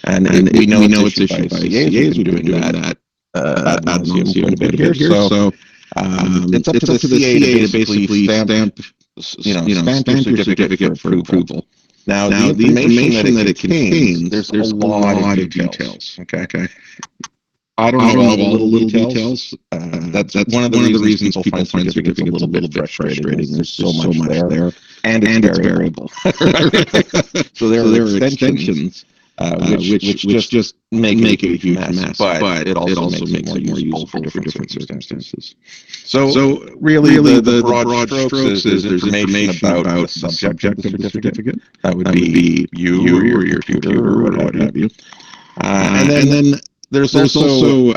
And we know it's issued by CAs. We're doing that ad nauseum quite a bit here. So it's up to the CA to basically stamp your certificate for approval. Now, the information that it contains, there's a lot of details. Okay. I don't know all the little details. That's one of the reasons people find certificates a little bit frustrating. There's so much there, and it's variable. So there are extensions which just make it a huge mess, but it also makes it more useful for different circumstances. So really, the broad strokes is there's information about the subject of the certificate. That would be you or your computer or what have you. And then there's also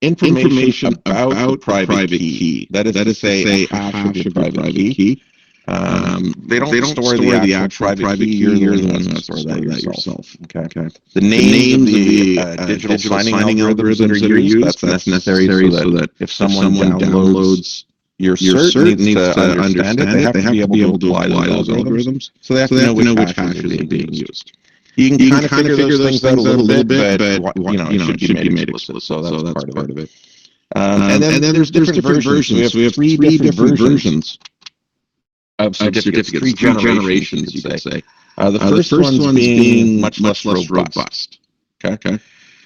information about the private key. That is to say, a hash of your private key. They don't store the actual private key. You're the one who stores that yourself. Okay. The names of the digital signing algorithms that are used, that's necessary so that if someone downloads your cert needs to understand it, they have to be able to apply those algorithms. So they have to know which hashes are being used. You can kind of figure those things out a little bit, but it should be made explicit, so that's part of it. And then there's different versions. We have three different versions of certificates, three generations, you could say. The first one's being much less robust. Okay.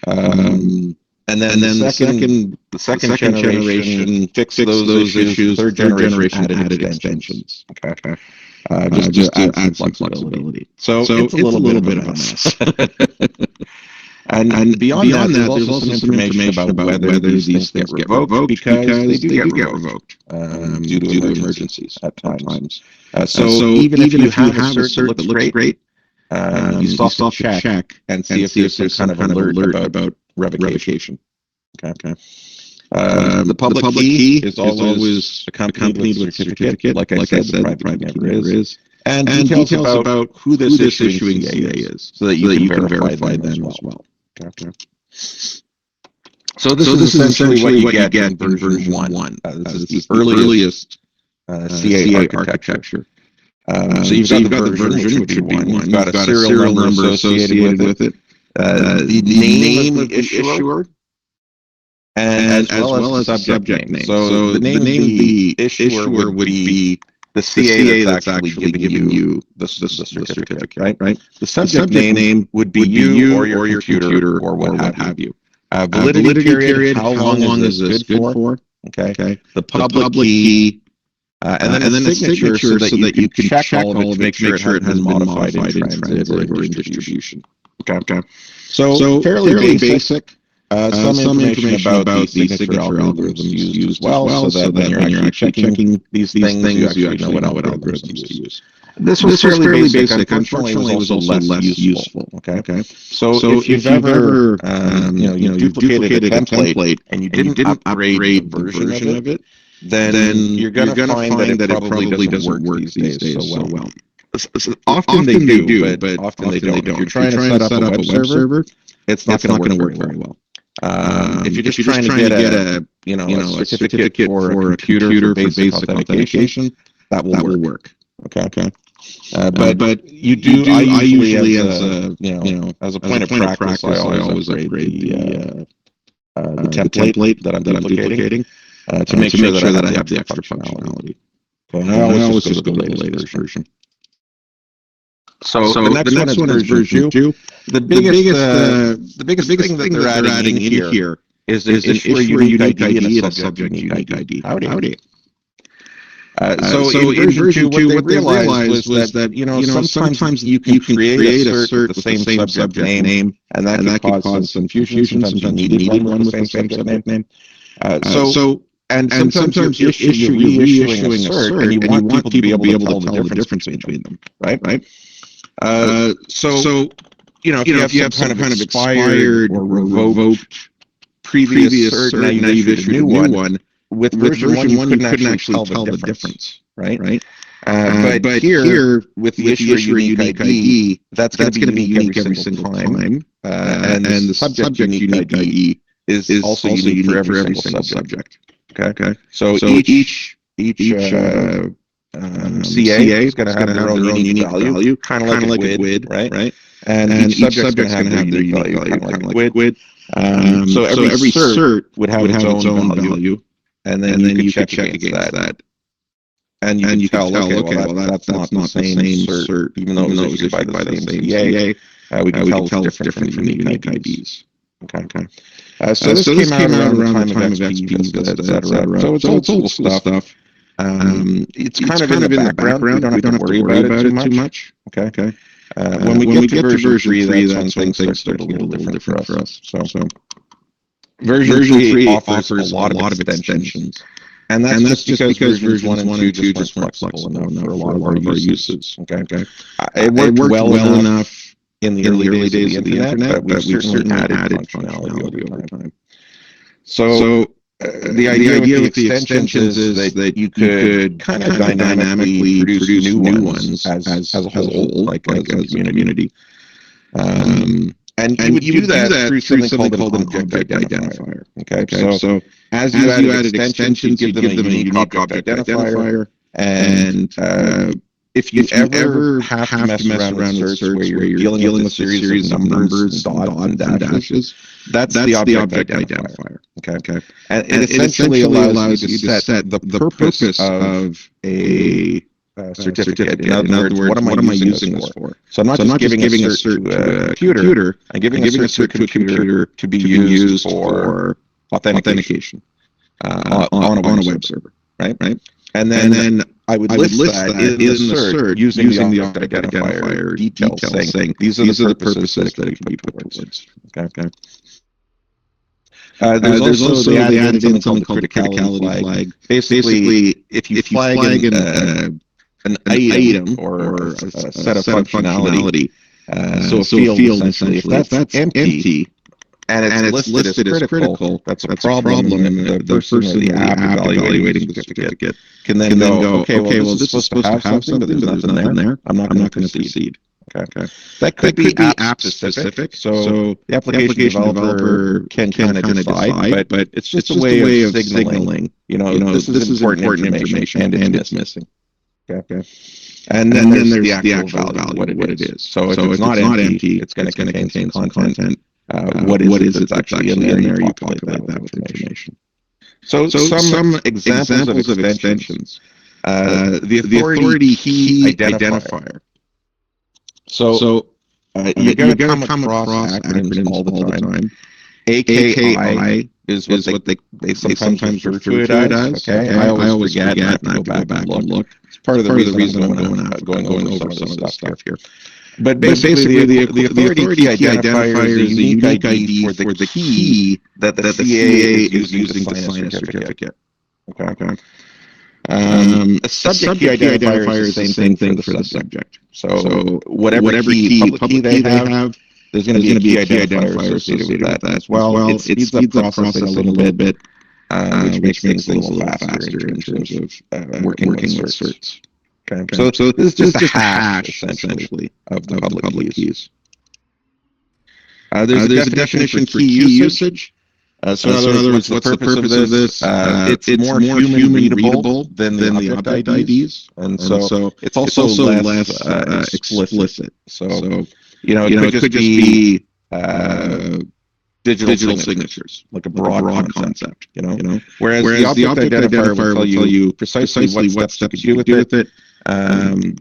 And then the second generation fixed those issues. Third generation added extensions. Okay. Just to add some flexibility. So it's a little bit of a mess. And beyond that, there's also some information about whether these things get revoked, because they do get revoked due to emergencies at times. So even if you have a cert that looks great, you still have to check and see if there's some kind of alert about revocation. Okay. The public key is always accompanied with a certificate. Like I said, the private key never is. And details about who this issuing CA is, so that you can verify them as well. Okay. So this is essentially what you get in version 1. This is the earliest CA architecture. So you've got the version, which would be 1. You've got a serial number associated with it. The name of the issuer, and as well as the subject name. So the name of the issuer would be the CA that's actually giving you the certificate, right? The subject name would be you or your computer or what have you. Validity period, how long is this good for? Okay. The public key, and then a signature so that you can check all of it to make sure it has been modified in transit or in distribution. Okay. So fairly basic. Some information about the signature algorithms used as well, so that when you're actually checking these things, you actually know what algorithms to use. This was fairly basic. Unfortunately, it was also less useful. Okay. So if you've ever, you duplicated a template and you didn't upgrade the version of it, then you're going to find that it probably doesn't work these days so well. Often they do, but often they don't. If you're trying to set up a web server, it's not going to work very well. If you're just trying to get a certificate for a computer for basic authentication, that will work. Okay. But you do. I usually, as a point of practice, I always upgrade the template that I'm duplicating to make sure that I have the extra functionality. Okay. And I always just go to the latest version. So the next one is version 2. The biggest thing that they're adding in here is an issuer unique ID and a subject unique ID. Howdy. So in version 2, what they realized was that sometimes you can create a cert with the same subject name, and that could cause some confusion. Sometimes you need one with the same subject name. And sometimes you're reissuing a cert, and you want people to be able to tell the difference between them, right? So if you have some kind of expired or revoked previous cert, now you've issued a new one. With version 1, you couldn't actually tell the difference, right? But here, with the issuer unique ID, that's going to be unique every single time. And the subject unique ID is also unique for every single subject. Okay. So each CA is going to have their own unique value, kind of like a GUID, right? And each subject's going to have their unique value, kind of like GUID. So every cert would have its own value, and then you could check against that. And you can tell, okay, well, that's not the same cert, even though it was issued by the same CA. We can tell it's different from the unique IDs. Okay. So this came out around the time of XP, etc. So it's old school stuff. It's kind of in the background. We don't have to worry about it too much. Okay. When we get to version 3, that's when things start to get a little different for us. So version 3 offers a lot of extensions. And that's just because versions 1 and 2 just weren't flexible enough for a lot of our uses. Okay. It worked well enough in the early days of the internet, but we certainly added functionality over time. So the idea with the extensions is that you could kind of dynamically produce new ones as a whole, like as a community. And you would do that through something called an object identifier. Okay. So as you added extensions, you give them a unique object identifier. And if you ever have to mess around with certs where you're dealing with a series of numbers, dots, and dashes, that's the object identifier. Okay. And it essentially allows you to set the purpose of a certificate. In other words, what am I using this for? So I'm not just giving a cert to a computer. I'm giving a cert to a computer to be used for authentication on a web server, right? And then I would list that in the cert using the object identifier details saying these are the purposes that it can be put towards. Okay. There's also they added in something called the criticality flag. Basically, if you flag an item or a set of functionality, so a field essentially, if that's empty and it's listed as critical, that's a problem. The person in the app evaluating the certificate can then go, okay, well, this is supposed to have something, but there's nothing there. I'm not going to proceed. Okay. That could be app specific. So the application developer can kind of decide, but it's just a way of signaling, this is important information and it's missing. Okay. And then there's the actual value, what it is. So if it's not empty, it's going to contain some content. What is it that's actually in there? You populate that with information. So some examples of extensions. The authority key identifier. So you're going to come across acronyms all the time. AKI is what they sometimes refer to it as. Okay, I always forget and I have to go back and look. It's part of the reason I'm going over some of this stuff here. But basically, the authority key identifier is the unique ID for the key that the CA is using to sign a certificate. Okay. A subject key identifier is the same thing for the subject. So whatever key, public key they have, there's going to be a key identifier associated with that as well. It speeds up processing a little bit, which makes things a little faster in terms of working with certs. Okay. So this is just a hash, essentially, of the public keys. There's a definition for key usage. So in other words, what's the purpose of this? It's more human readable than the object IDs, and so it's also less explicit. So it could just be digital signatures, like a broad concept. Whereas the object identifier will tell you precisely what steps you could do with it.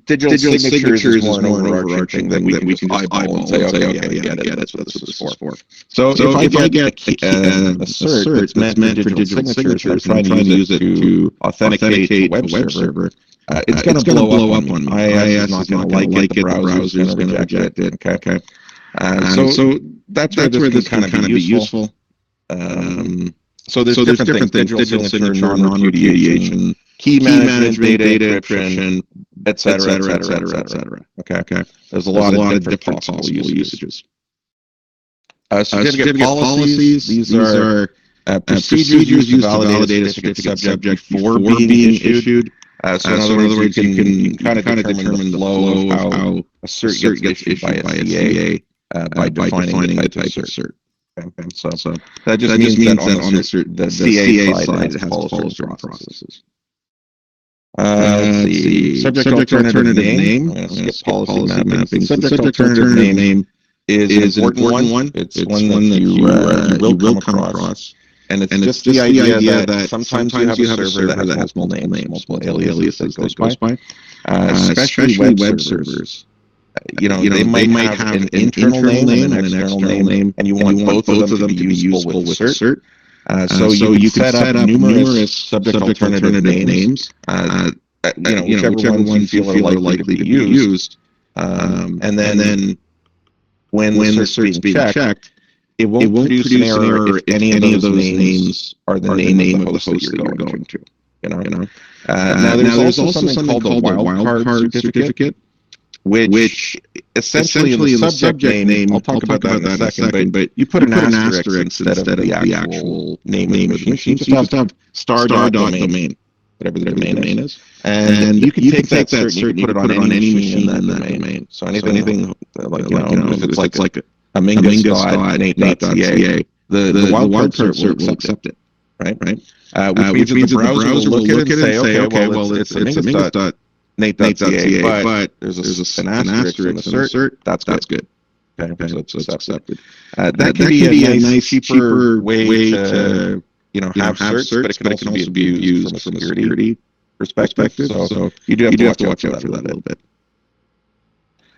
Digital signature is more an overarching thing that we can just eyeball and say, okay, yeah, that's what this is for. So if I get a cert that's meant for digital signatures, I'm trying to use it to authenticate a web server, it's going to blow up on me. IIS is not going to like it, the browser is going to reject it. Okay. So that's where this can kind of be useful. So there's different things, digital signature, non-repudiation, key management, data encryption, et cetera. Okay. There's a lot of different possible usages. Certificate policies, these are procedures used to validate a certificate subject before being issued. So in other words, you can kind of determine the flow of how a cert gets issued by a CA by defining the type of cert. Okay. So that just means that on the CA side, it has to follow certain processes. Let's see. Subject alternative name. I'm going to skip policy mapping. Subject alternative name is an important one. It's one that you will come across. And it's just the idea that sometimes you have a server that has multiple names, multiple aliases that goes by. Especially web servers. They might have an internal name and an external name, and you want both of them to be useful with cert. So you can set up numerous subject alternative names, whichever ones you feel are likely to be used. And then when the cert's being checked, it won't produce an error if any of those names are the name of the host that you're going to. Now there's also something called a wildcard certificate, which essentially in the subject name, I'll talk about that in a second, but you put an asterisk instead of the actual name of the machine. So you just have star.domain, whatever the domain is. And you can take that cert and you can put it on any machine in that domain. So anything like, if it's like a mingus.nate.ca, the wildcard cert will accept it, right? Which means that the browser will look at it and say, okay, well, it's a mingus.nate.ca, but there's an asterisk in the cert. That's good. Okay, so it's accepted. That can be a nice, cheaper way to have certs, but it can also be used from a security perspective. So you do have to watch out for that a little bit.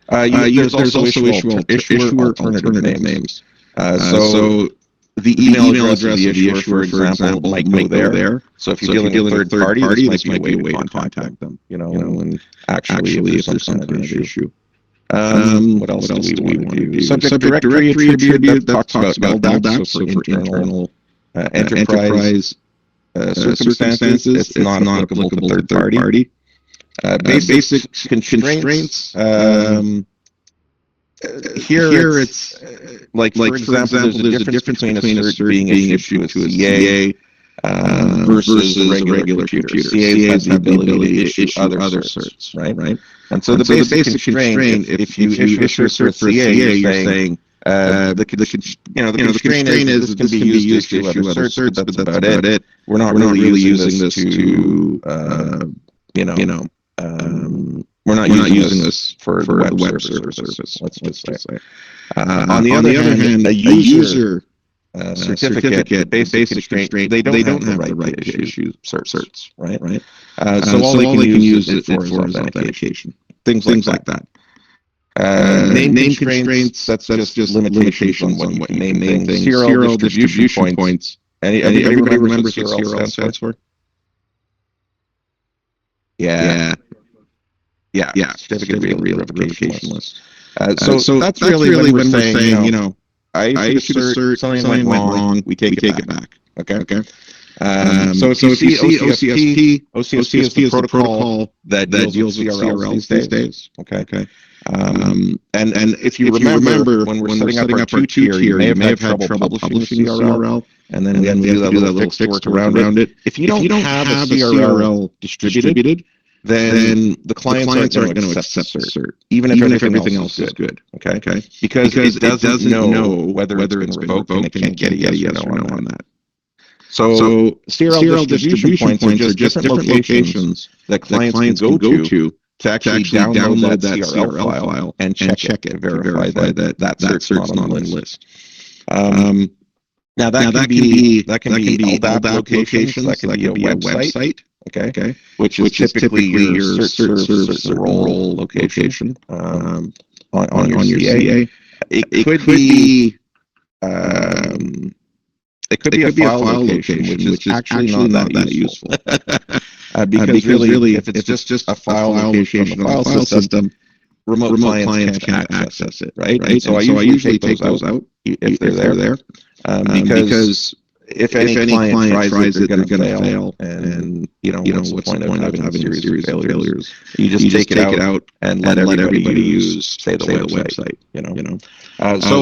There's also issuer alternative names. So the email address of the issuer, for example, might go there. So if you're dealing with a third party, this might be a way to contact them. And actually if there's some kind of issue. What else do we want to do? Subject directory attribute that talks about LDAP, so for internal enterprise circumstances, it's not applicable to third party. Basic constraints. Here it's like for example, there's a difference between a cert being issued to a CA versus a regular computer. CA has the ability to issue other certs, right? And so the basic constraint, if you issue a cert for CA, you're saying the constraint is this can be used to issue other certs, but that's about it. We're not really using this to we're not using this for web services. Let's just say. On the other hand, a user certificate, basic constraint, they don't have the right to issue certs, right? So all they can use it for is authentication. Things like that. Name constraints, that's just limitations on what you name things. CRL distribution points. Everybody remembers what CRL stands for? Yeah. Certificate of revocation list. So that's really when we're saying, I issued a cert, something went wrong, we take it back. Okay. So if you see OCSP is the protocol that deals with CRLs these days. Okay. And if you remember when we're setting up our two-tier, you may have had trouble publishing the CRL, and then we have to do that little fix to work around it. If you don't have a CRL distributed, then the clients aren't going to accept cert, even if everything else is good. Okay? Because it doesn't know whether it's been revoked, and it can't get a yes or no on that. So CRL distribution points are just different locations that clients can go to actually download that CRL file and check it, verify that cert's not on the list. Now that can be LDAP locations, that can be a website. Okay, which is typically your cert role location on your CA. It could be a file location, which is actually not that useful. Because really, if it's just a file location on the file system, remote clients can't access it, right? And so I usually take those out if they're there, because if any client tries it, they're going to fail, and what's the point of having a series of failures? You just take it out and let everybody use, say, the website.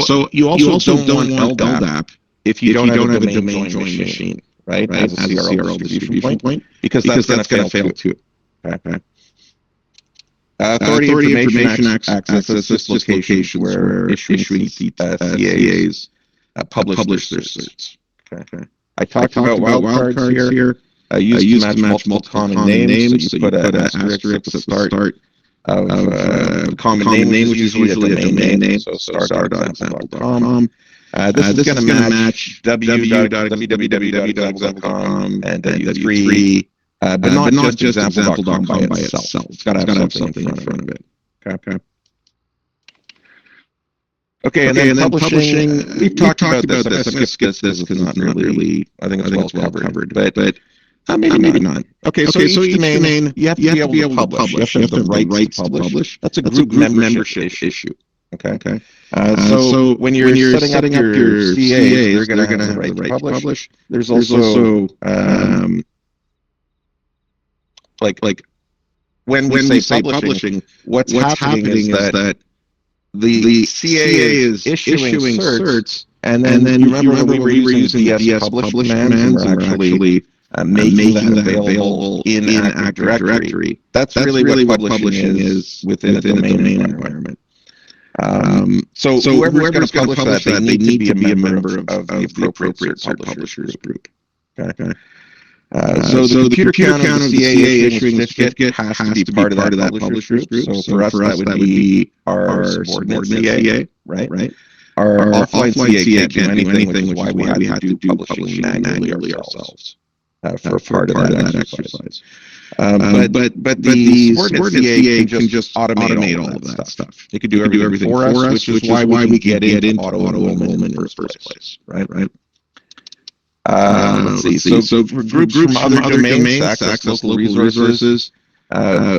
So you also don't want LDAP if you don't have a domain join machine, right? As a CRL distribution point, because that's going to fail too. Okay. Authority information access is just locations where issuing CAs publish their certs. Okay. I talked about wildcards here. used to match multiple common names. So you put an asterisk at the start of common name, which is usually a domain name. So start.example.com. This is going to match www.example.com and W3, but not just example.com by itself. It's got to have something in front of it. Okay, and then publishing, we've talked about this. I'm going to skip this because it's not really, I think it's well covered, but maybe not. Okay, so each domain, you have to be able to publish. You have to have the rights to publish. That's a group membership issue. Okay. So when you're setting up your CAs, they're going to have the right to publish. There's also like when we say publishing, what's happening is that the CA is issuing certs, and then you remember when we were using DS publish commands, and we're actually making that available in Active Directory. That's really what publishing is within a domain environment. So whoever's going to publish that, they need to be a member of the appropriate cert publishers group. Okay. So the computer count of the CA issuing certificate has to be part of that publishers group. So for us, that would be our subordinate CA, right? Our offline CA can't do anything, which is why we had to do publishing manually ourselves for part of that exercise. But the subordinate CA can just automate all of that stuff. It could do everything for us, which is why we can get into auto-enrollment in the first place, right? Let's see. So for groups from other domains to access local resources,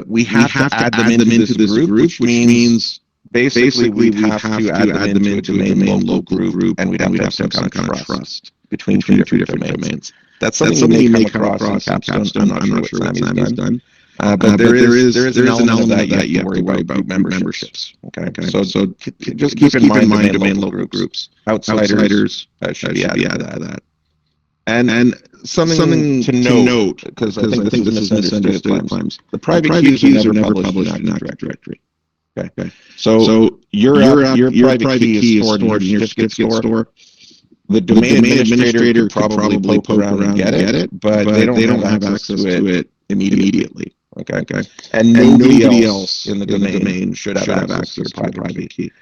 we have to add them into this group, which means basically we'd have to add them into a domain local group, and we'd have to have some kind of trust between two different domains. That's something you may come across in Capstone. I'm not sure what Sammy's done. But there is an element of that you have to worry about memberships. Okay. So just keep in mind domain local groups. Outsiders should be added to that. And something to note, because I think this is misunderstood at times. The private keys are never published in Active Directory. Okay. So your private key is stored in your certificate store. The domain administrator could probably poke around and get it, but they don't have access to it immediately. Okay. And nobody else in the domain should have access to the private key.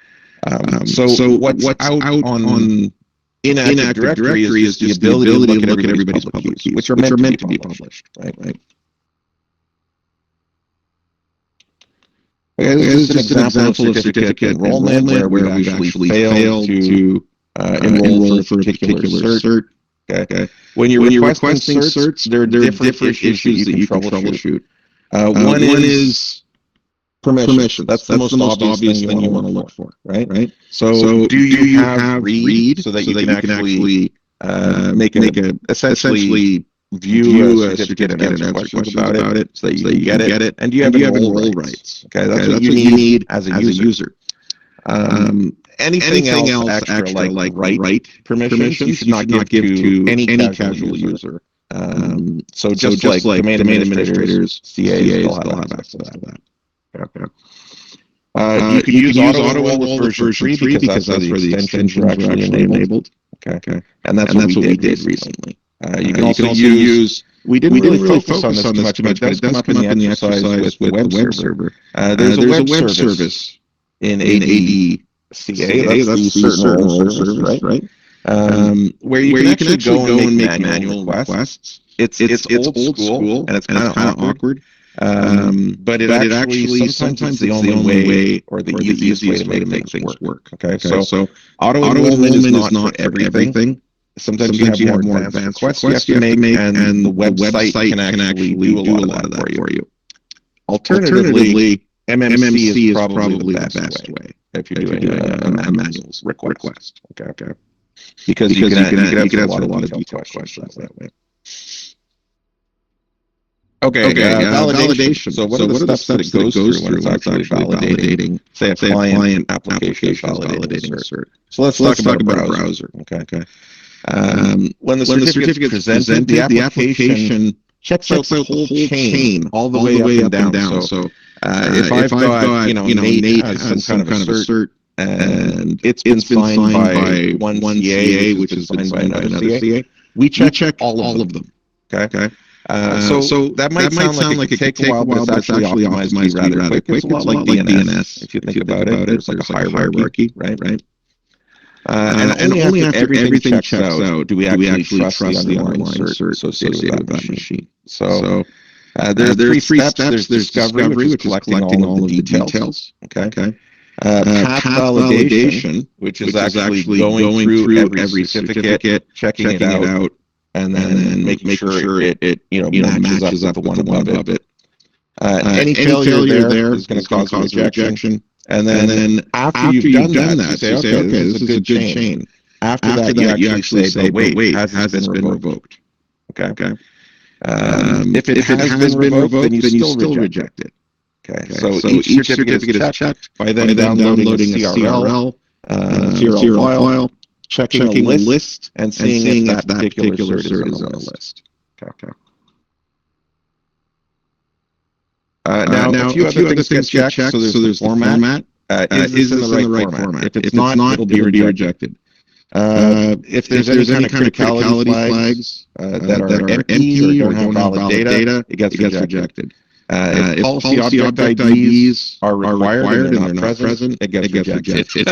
So what's out on in Active Directory is just the ability to look at everybody's public keys, which are meant to be published, right? Okay, this is just an example of certificate enrollment where we've actually failed to enroll for a particular cert. Okay. When you're requesting certs, there are different issues that you can troubleshoot. One is permission. That's the most obvious thing you want to look for, right? So do you have read so that you can actually make a essentially view a certificate and answer questions about it so that you can get it? And do you have enroll rights? Okay, that's what you need as a user. Anything else extra like write permissions, you should not give to any casual user. So just like domain administrators, CAs will have access to that. Okay. You can use auto-enroll with version 3 because that's where the extensions are actually enabled. Okay. And that's what we did recently. You can also use, we didn't really focus on this too much, but it does come up in the exercise with the web server. There's a web service in ADCA, that's the certain service, right? Where you can actually go and make manual requests. It's old school and it's kind of awkward. But it actually sometimes the only way or the easiest way to make things work. Okay. So auto-enrollment is not for everything. Sometimes you have more advanced requests you have to make, and the website can actually do a lot of that for you. Alternatively, MMC is probably the best way if you're doing a manual request. Okay. Because you can answer a lot of detailed questions that way. Okay, validation. So what are the steps that it goes through when it's actually validating, say a client application is validating a cert? So let's talk about a browser. Okay. When the certificate is presented, the application checks out the whole chain all the way up and down. So if I've got, Nate has some kind of a cert, and it's been signed by one CA, which is signed by another CA, we check all of them. Okay. So that might sound like it could take a while, but it's actually optimized to be rather quick. It's a lot like DNS. If you think about it, there's like a hierarchy, right? And only after everything checks out do we actually trust the underlying cert associated with that machine. So there are three steps. There's discovery, which is collecting all of the details. Okay. Path validation, which is actually going through every certificate, checking it out, and then making sure it matches up with the one above it. Any failure there is going to cause rejection. And then after you've done that, you say, okay, this is a good chain. After that, you actually say, but wait, has this been revoked? Okay. If it has been revoked, then you still reject it. Okay. So each certificate is checked by then downloading a CRL file, checking a list, and seeing if that particular cert is on the list. Okay. Now, a few other things get checked. So there's the format. Is this in the right format? If it's not, it'll be rejected. If there's any kind of criticality flags that are empty or don't have valid data, it gets rejected. If policy object IDs are required and they're not present, it gets rejected.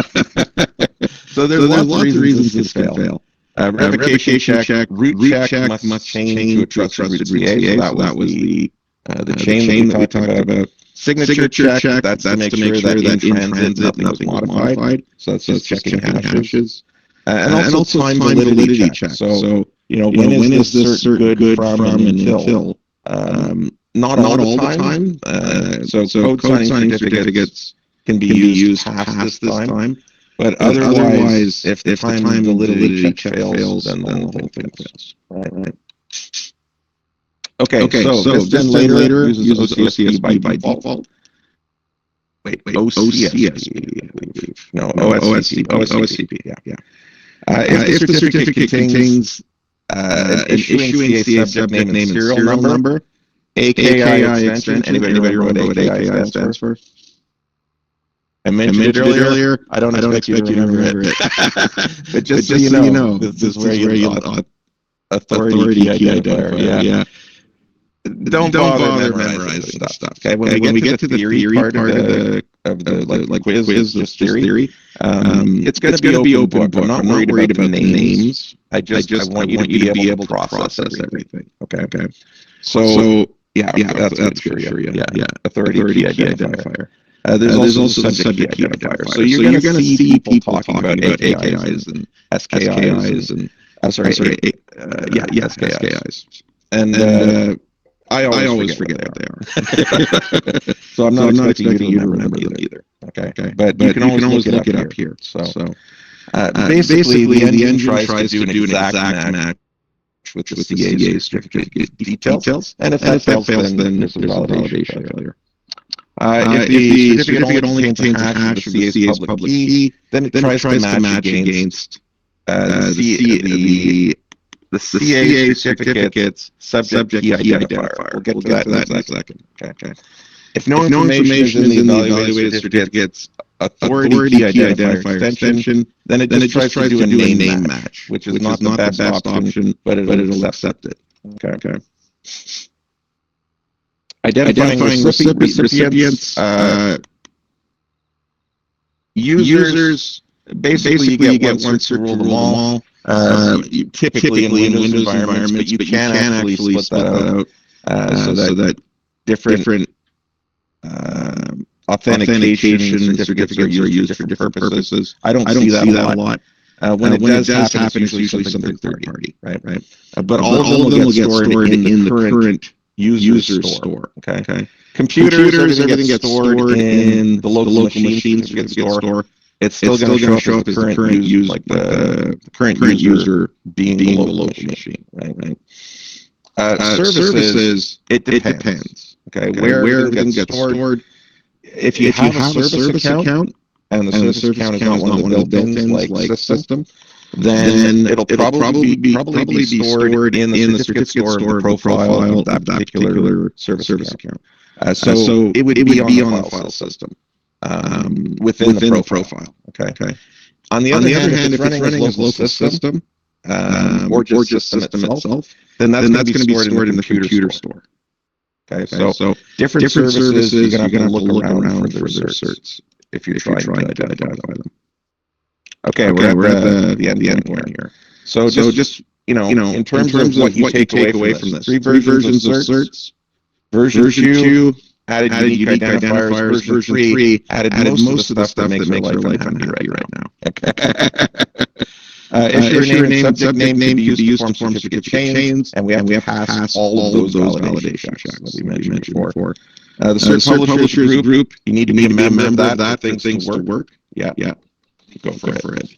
So there's lots of reasons this can fail. Revocation check, root check must change to a trusted root CA. So that was the chain that we talked about. Signature check, that's to make sure that in transit nothing was modified. So that's just checking hashes. And also time validity check. So, when is this cert good from and until? Not all the time. So code signing certificates can be used past this time. But otherwise, if the time validity check fails, then the whole thing fails. Right. Okay, so this then later uses OCSP by default. Wait, OCSP, I believe. No, OSCP, yeah. If the certificate contains an issuing CA subject name and serial number, AKI extension, anybody remember what AKI stands for? I mentioned it earlier. I don't expect you to remember it. But just so you know, this is where you authority key identifier. Yeah. Don't bother memorizing this stuff. Okay, when we get to the theory part of the quiz, just theory, it's going to be open book. I'm not worried about the names. I want you to be able to process everything. Okay. So yeah, that's good for you. Yeah. Authority key identifier. There's also the subject key identifier. So you're going to see people talking about AKIs and SKIs and SKIs. And I always forget what they are. So I'm not expecting you to remember them either. Okay. But you can always look it up here. So basically, the engine tries to do an exact match with the CA certificate details. And if that fails, then there's a validation failure. If the certificate only contains a hash of the CA's public key, then it tries to match against the CA certificate's subject key identifier. We'll get to that in a second. Okay. If no information is in the evaluated certificate's authority key identifier extension, then it just tries to do a name match, which is not the best option, but it'll accept it. Okay. Identifying recipients, users, basically you get one cert to rule them all. Typically in Windows environments, but you can actually split that out so that different authentication certificates are used for different purposes. I don't see that a lot. When it does happen, it's usually something third party, right? But all of them will get stored in the current user store. Okay. Computers, everything gets stored in the local machine store. It's still going to show up as the current user, like the current user being the local machine, right? Services, it depends. Okay, where everything gets stored. If you have a service account and the service account is not one of the built-ins like system, then it'll probably be stored in the certificate store of the profile of that particular service account. So it would be on the file system. Within the profile. Okay. On the other hand, if it's running as local system, or just system itself, then that's going to be stored in the computer store. Okay, so different services, you're going to have to look around for their certs if you're trying to identify them. Okay, we're at the end point here. So just in terms of what you take away from this, 3 versions of certs. Version 2 added unique identifiers. Version 3 added most of the stuff that makes your life unhappy right now. Issuer name and subject name can be used to form certificate chains, and we have to pass all of those validation checks that we mentioned before. The cert publishers group, you need to be a member of that for things to work. Yeah. Go for it.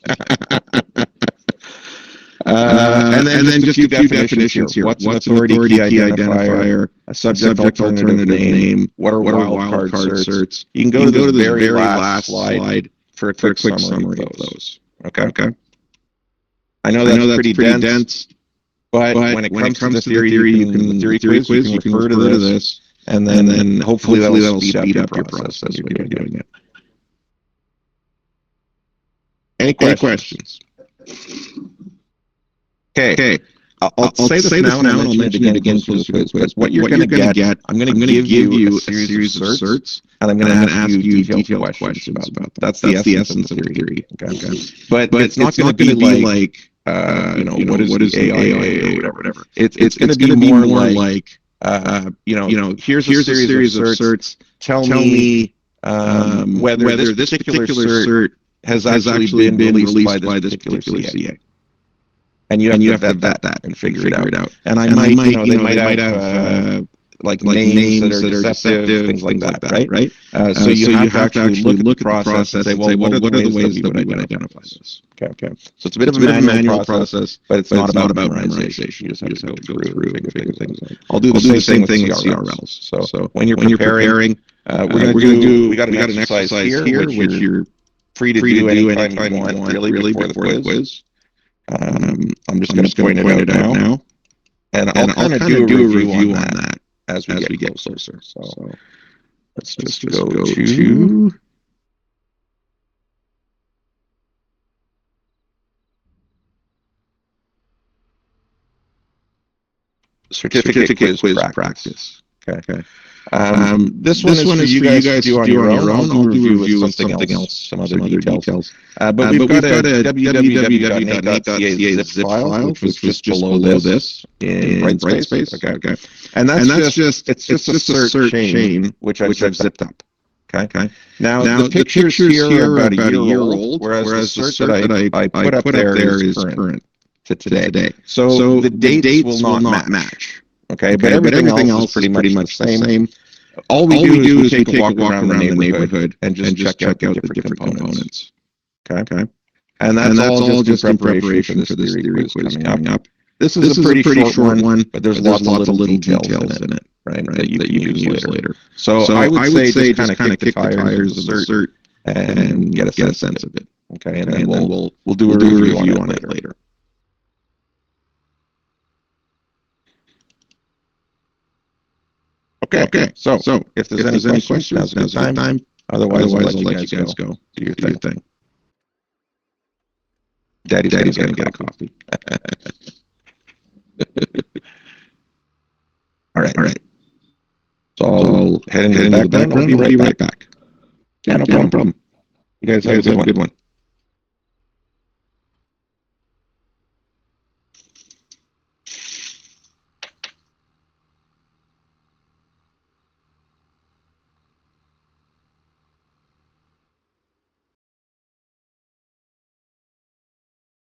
And then just a few definitions here. What's an authority key identifier? A subject alternative name? What are wildcard certs? You can go to the very last slide for a quick summary of those. Okay. I know that's pretty dense, but when it comes to the theory quiz, you can refer to this, and then hopefully that'll speed up your process when you're doing it. Any questions? Okay. I'll say this now, and I'll mention it again closer to the quiz. What you're going to get, I'm going to give you a series of certs, and I'm going to ask you detailed questions about them. That's the essence of the theory. Okay. But it's not going to be like what is AI or whatever. It's going to be more like here's a series of certs. Tell me whether this particular cert has actually been released by this particular CA. And you have to vet that and figure it out. And they might have like names that are deceptive, things like that, right? So you have to actually look at the process and say, well, what are the ways that we would identify this? Okay. So it's a bit of a manual process, but it's not about memorization. You just have to go through and figure things out. I'll do the same thing with CRLs. So when you're preparing, we got an exercise here, which you're free to do anytime you want, really, before the quiz. I'm just going to point it out now, and I'll kind of do a review on that as we get closer. So let's just go to certificate quiz practice. Okay. This one is for you guys to do on your own. I'll do a review with something else, some other details. But we've got a www.nate.ca zip file, which was just below this in Brightspace. Okay. And that's just a cert chain, which I've zipped up. Okay. Now the pictures here are about a year old, whereas the cert that I put up there is current to today. So the dates will not match. Okay, but everything else is pretty much the same. All we do is we take a walk around the neighborhood and just check out the different components. Okay. And that's all just in preparation for this theory quiz coming up. This is a pretty short one, but there's lots of little details in it, right, that you can use later. So I would say just kind of kick the tires of the cert and get a sense of it. Okay, and then we'll do a review on it later. Okay. So if there's any questions, now's the time. Otherwise, I'll let you guys go. Do your thing. Daddy's gonna get a coffee. All right. So I'll head into the background. I'll be right back. Yeah, no problem. You guys have a good one.